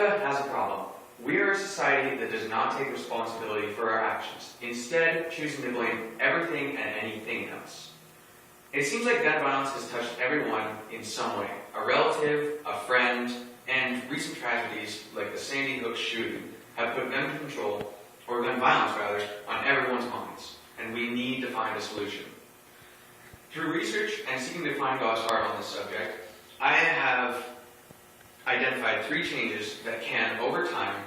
Has a problem. We are a society that does not take responsibility for our actions, instead choosing to blame everything and anything else. It seems like gun violence has touched everyone in some way. A relative, a friend, and recent tragedies like the Sandy Hook shooting have put gun control, or gun violence rather, on everyone's minds, and we need to find a solution. Through research and seeking to find God's heart on this subject, I have identified 3 changes that can, over time,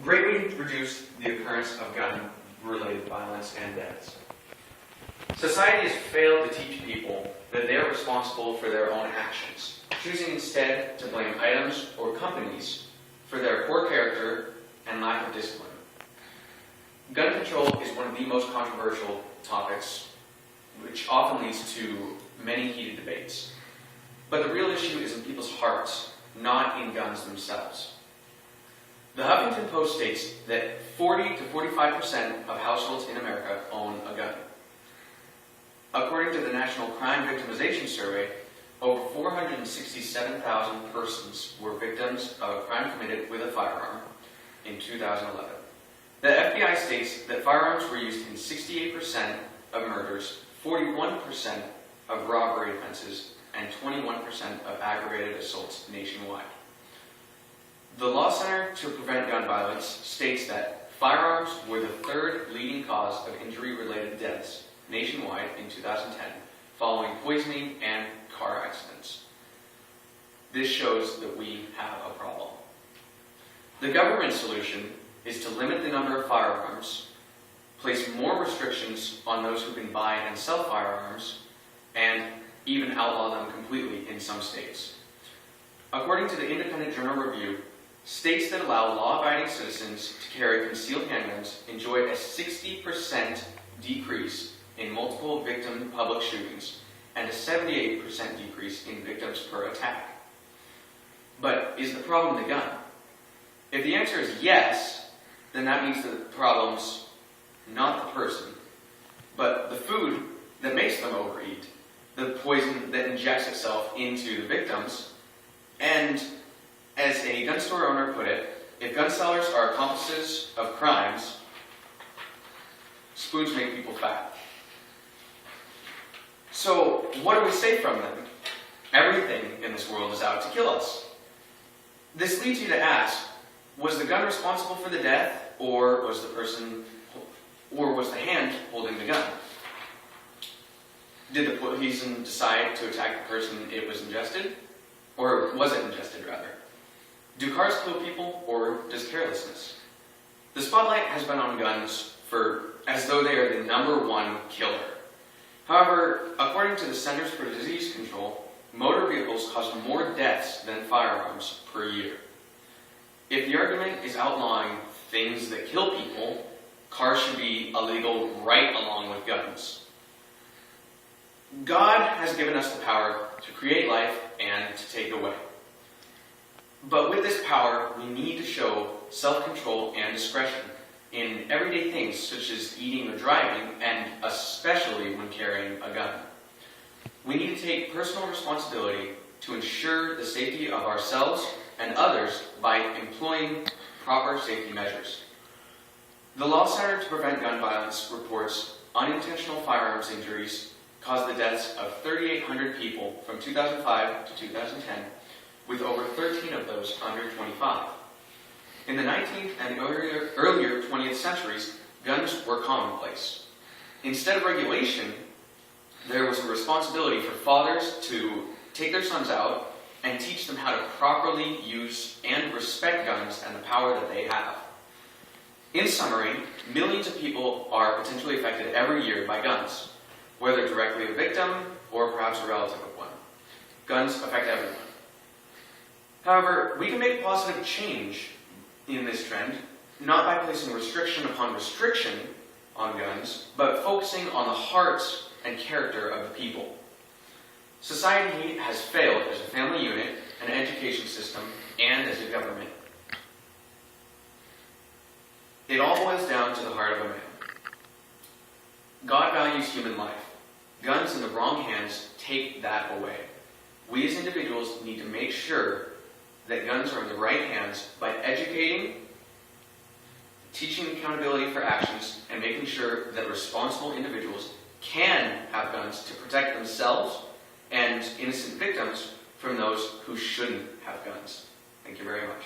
greatly reduce the occurrence of gun-related violence and deaths. Society has failed to teach people that they are responsible for their own actions, choosing instead to blame items or companies for their poor character and lack of discipline. Gun control is one of the most controversial topics, which often leads to many heated debates. But the real issue is in people's hearts, not in guns themselves. The Huffington Post states that 40 to 45% of households in America own a gun. According to the National Crime Victimization Survey, over 467,000 persons were victims of a crime committed with a firearm in 2011. The FBI states that firearms were used in 68% of murders, 41% of robbery offenses, and 21% of aggravated assaults nationwide. The Law Center to Prevent Gun Violence states that firearms were the 3rd leading cause of injury-related deaths nationwide in 2010, following poisoning and car accidents. This shows that we have a problem. The government solution is to limit the number of firearms, place more restrictions on those who can buy and sell firearms, and even outlaw them completely in some states. According to the Independent Journal Review, states that allow law-abiding citizens to carry concealed handguns enjoy a 60% decrease in multiple victim public shootings and a 78% decrease in victims per attack. But is the problem the gun? If the answer is yes, then that means that the problem's not the person, but the food that makes them overeat, the poison that injects itself into the victims. And as a gun store owner put it, if gun sellers are accomplices of crimes, spoons make people fat. So what do we say from them? Everything in this world is out to kill us. This leads you to ask, was the gun responsible for the death, or was the hand holding the gun? Did the poison decide to attack the person it was ingested? Or was it ingested, rather? Do cars kill people, or does carelessness? The spotlight has been on guns as though they are the #1 killer. However, according to the Centers for Disease Control, motor vehicles cause more deaths than firearms per year. If the argument is outlawing things that kill people, cars should be illegal right along with guns. God has given us the power to create life and to take away. But with this power, we need to show self-control and discretion in everyday things such as eating or driving, and especially when carrying a gun. We need to take personal responsibility to ensure the safety of ourselves and others by employing proper safety measures. The Law Center to Prevent Gun Violence reports unintentional firearms injuries caused the deaths of 3,800 people from 2005 to 2010, with over 13 of those under 25. In the 19th and earlier 20th centuries, guns were commonplace. Instead of regulation, there was a responsibility for fathers to take their sons out and teach them how to properly use and respect guns and the power that they have. In summary, millions of people are potentially affected every year by guns, whether directly a victim or perhaps a relative of one. Guns affect everyone. However, we can make positive change in this trend, not by placing restriction upon restriction on guns, but focusing on the hearts and character of the people. Society has failed as a family unit, an education system, and as a government. It all boils down to the heart of a man. God values human life. Guns in the wrong hands take that away. We as individuals need to make sure that guns are in the right hands by educating, teaching accountability for actions, and making sure that responsible individuals can have guns to protect themselves and innocent victims from those who shouldn't have guns. Thank you very much.